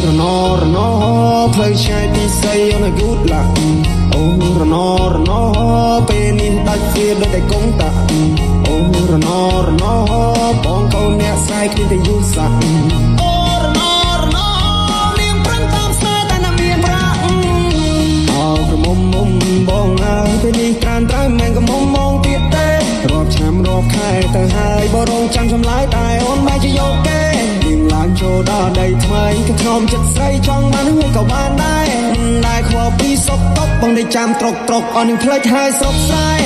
រណផ្លូវឆ្ងាយពីស័យអូនយូតឡាអូរណពេលនេះដាច់ជាដូចតែកងតាអូរណបងកូនអ្នកស្រីគ្នាតែយូរសាក់អូរណលៀងប្រឹងតាមស្នេហ៍តែណាមានប្រាក់អោក្រមុំបងអើយពេលនេះក្រានត្រូវមិនក៏មុំមងទៀតទេរាប់ឆ្នាំរាប់ខែទៅហើយបរងចាំចម្លើយតែអូនមិនជាយកគេឡើងចូលដល់ដីថ្មីក៏ធ្នមចិត្តស្រីចង់បានហើយក៏បានដែរខ្វល់ពីសុខទុក្ខបងได้ចាំត្រុកអស់នឹងផ្លេចហើយសុខស្រែរ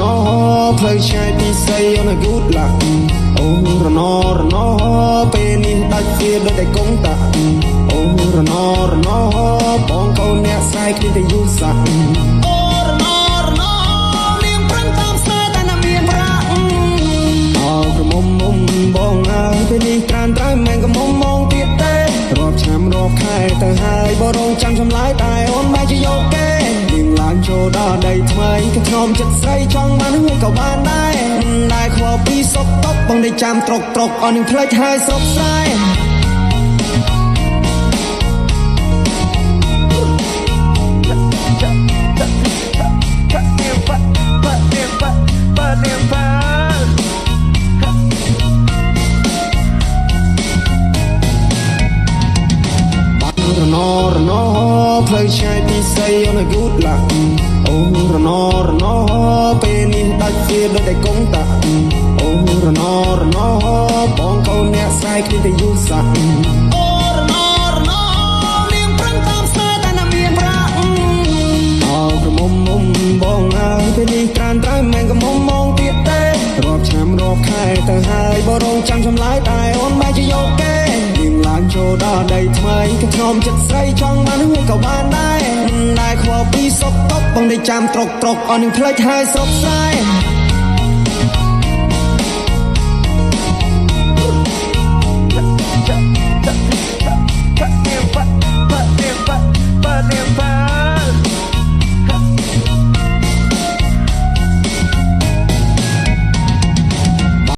ណផ្លូវឆ្ងាយពីស័យអូនយូតឡាអូរណពេលនេះដាច់ជាដូចតែកងតាអូរណបងកូនអ្នកស្រីគ្នាតែយូរសាក់អូរណលៀងប្រឹងតាមស្នេហ៍តែណាមានប្រាក់អោក្រមុំបងអើយពេលនេះក្រានត្រូវមិនក៏មុំមងទៀតទេរាប់ឆ្នាំរាប់ខែទៅហើយបរងចាំចម្លើយតែអូនមិនជាយកគេឡើងចូលដល់ដីថ្មីក៏ធ្នមចិត្តស្រីចង់បានហើយក៏បានដែរខ្វល់ពីសុខទុក្ខបងได้ចាំត្រុកអស់នឹងផ្លេចហើយសុខស្រែរណផ្លូវឆ្ងាយពីស័យអូនយូតឡាអូរណពេលនេះដាច់ជាដូចតែកងតាអូរណបងកូនអ្នកស្រីគ្នាតែយូរសាក់អូរណលៀងប្រឹងតាមស្នេហ៍តែណាមានប្រាក់អោក្រមុំបងអើយពេលនេះក្រានត្រូវមិនក៏មុំមងទៀតទេរាប់ឆ្នាំរាប់ខែទៅហើយបរងចាំចម្លើយតែអូនមិនជាយកគេឡើងចូលដល់ដីថ្មីក៏ធ្នមចិត្តស្រីចង់បានហើយក៏បានដែរខ្វល់ពីសុខទុក្ខបងได้ចាំត្រុកអស់នឹងផ្លេចហើយសុខស្រែ